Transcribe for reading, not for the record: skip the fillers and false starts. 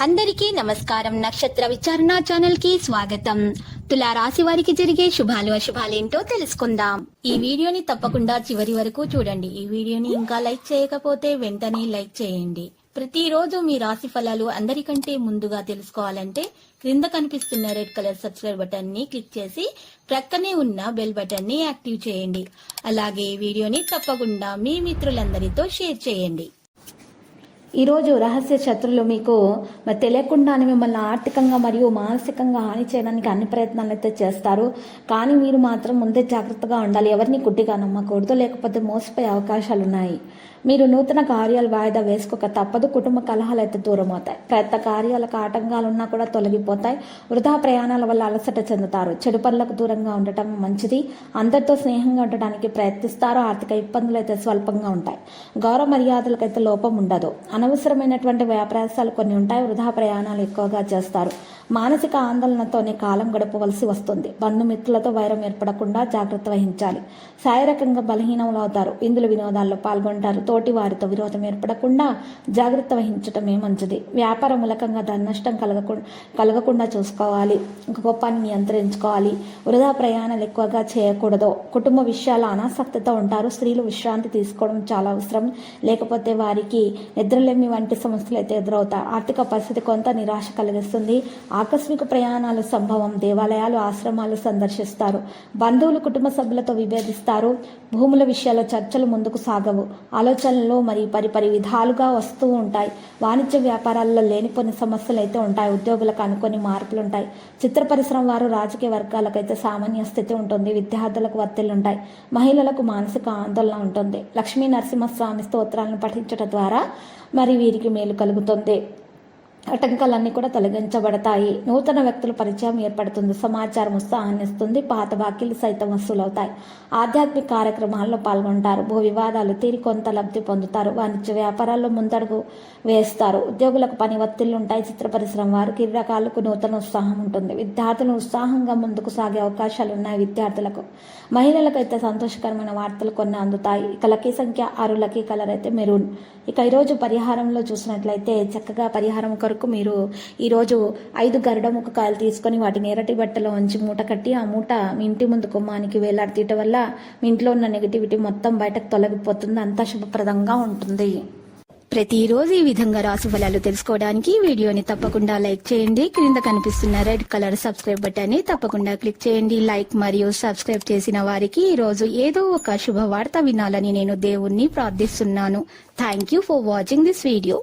అందరికీ నమస్కారం. నక్షత్ర విచారణ ఛానల్ కి స్వాగతం. తులా రాశి వారికి జరిగే శుభాలు అశుభాలేంటో తెలుసుకుందాం. ఈ వీడియోని తప్పకుండా చివరి వరకు చూడండి. ఈ వీడియోని ఇంకా లైక్ చేయకపోతే వెంటనే లైక్ చేయండి. ప్రతిరోజు మీ రాశి ఫలాలు అందరికంటే ముందుగా తెలుసుకోవాలంటే క్రింద కనిపిస్తున్న రెడ్ కలర్ సబ్స్క్రైబ్ బటన్ ని క్లిక్ చేసి ప్రక్కనే ఉన్న బెల్ బటన్ ని యాక్టివ్ చేయండి. అలాగే ఈ వీడియోని తప్పకుండా మీ మిత్రులందరితో షేర్ చేయండి. ఈరోజు రహస్య శత్రులు మీకు తెలియకుండానే మిమ్మల్ని ఆర్థికంగా మరియు మానసికంగా హాని చేయడానికి అన్ని ప్రయత్నాలు అయితే చేస్తారు. కానీ మీరు మాత్రం ముందే జాగ్రత్తగా ఉండాలి. ఎవరిని గుడ్డిగా నమ్మకూడదు, లేకపోతే మోసపోయే అవకాశాలు ఉన్నాయి. మీరు నూతన కార్యాలు వాయిదా వేసుకోక తప్పదు. కుటుంబ కలహాలు అయితే దూరం అవుతాయి. ప్రయత్న కార్యాలకు ఆటంకాలున్నా కూడా తొలగిపోతాయి. వృధా ప్రయాణాల వల్ల అలసట చెందుతారు. చెడు పనులకు దూరంగా ఉండటం మంచిది. అందరితో స్నేహంగా ఉండడానికి ప్రయత్నిస్తారు. ఆర్థిక ఇబ్బందులు అయితే స్వల్పంగా ఉంటాయి. గౌరవ మర్యాదలకైతే లోపం ఉండదు. అనవసరమైనటువంటి వ్యాపారాలు కొన్ని ఉంటాయి. వృధా ప్రయాణాలు ఎక్కువగా చేస్తారు. మానసిక ఆందోళనతోనే కాలం గడపవలసి వస్తుంది. బంధుమిత్రులతో వైరం ఏర్పడకుండా జాగ్రత్త వహించాలి. శారీరకంగా బలహీనములు అవుతారు. విందులు వినోదాల్లో పాల్గొంటారు. తోటి వారితో విరోధం ఏర్పడకుండా జాగ్రత్త వహించటమే మంచిది. వ్యాపార మూలకంగా ధన నష్టం కలగకుండా చూసుకోవాలి. కోపాన్ని నియంత్రించుకోవాలి. వృధా ప్రయాణాలు ఎక్కువగా చేయకూడదు. కుటుంబ విషయాల అనాసక్తితో ఉంటారు. స్త్రీలు విశ్రాంతి తీసుకోవడం చాలా అవసరం. లేకపోతే వారికి నిద్రలేమి వంటి సమస్యలు అయితే ఎదురవుతాయి. ఆర్థిక పరిస్థితి కొంత నిరాశ కలిగిస్తుంది. ఆకస్మిక ప్రయాణాల సంభవం. దేవాలయాలు, ఆశ్రమాలు సందర్శిస్తారు. బంధువులు, కుటుంబ సభ్యులతో విభేదిస్తారు. భూముల విషయాల్లో చర్చలు ముందుకు సాగవు. ఆలోచనలు పరిపరి విధాలుగా వస్తూ ఉంటాయి. వాణిజ్య వ్యాపారాల్లో లేనిపోని సమస్యలు అయితే ఉంటాయి. ఉద్యోగులకు అనుకోని మార్పులు ఉంటాయి. చిత్ర పరిశ్రమ వారు, రాజకీయ వర్గాలకైతే సామాన్య స్థితి ఉంటుంది. విద్యార్థులకు ఒత్తిళ్లు ఉంటాయి. మహిళలకు మానసిక ఆందోళన ఉంటుంది. లక్ష్మీ నరసింహస్వామి స్తోత్రాలను పఠించడం ద్వారా వీరికి మేలు కలుగుతుంది. ఆటంకాలన్నీ కూడా తొలగించబడతాయి. నూతన వ్యక్తుల పరిచయం ఏర్పడుతుంది. సమాచారం ఉత్సాహాన్ని ఇస్తుంది. పాత బాకీలు సైతం వసూలవుతాయి. ఆధ్యాత్మిక కార్యక్రమాల్లో పాల్గొంటారు. భూ వివాదాలు తీరి కొంత లబ్ధి పొందుతారు. వాణిజ్య వ్యాపారాల్లో ముందడుగు వేస్తారు. ఉద్యోగులకు పని ఒత్తిళ్లు ఉంటాయి. చిత్ర పరిశ్రమ వారికి ఇరు రకాలకు నూతన ఉత్సాహం ఉంటుంది. విద్యార్థులు ఉత్సాహంగా ముందుకు సాగే అవకాశాలు ఉన్నాయి. విద్యార్థులకు, మహిళలకు అయితే సంతోషకరమైన వార్తలు కొన్ని అందుతాయి. ఇక లక్కీ సంఖ్య 6, లక్కీ కలర్ అయితే మెరూన్. ఇక ఈరోజు పరిహారంలో చూసినట్లయితే చక్కగా పరిహారం కొరకు మీరు ఈరోజు 5 గరుడముఖ కాయలు తీసుకొని వాటిని ఎర్రటి బట్టలో ఉంచి మూట కట్టి ఆ మూట మీ ఇంటి ముందు గుమ్మానికి వేలాడతీయటం వల్ల మీ ఇంట్లో ఉన్న నెగిటివిటీ మొత్తం బయటకు తొలగిపోతుంది. అంతా శుభప్రదంగా ఉంటుంది. ప్రతిరోజు ఈ విధంగా రాశి ఫలాలు తెలుసుకోవడానికి వీడియోని తప్పకుండా లైక్ చేయండి. క్రింద కనిపిస్తున్న రెడ్ కలర్ సబ్స్క్రైబ్ బటన్ ని తప్పకుండా క్లిక్ చేయండి. లైక్ మరియు సబ్స్క్రైబ్ చేసిన వారికి ఈ రోజు ఏదో ఒక శుభవార్త వినాలని నేను దేవుణ్ణి ప్రార్థిస్తున్నాను. Thank you for watching this video.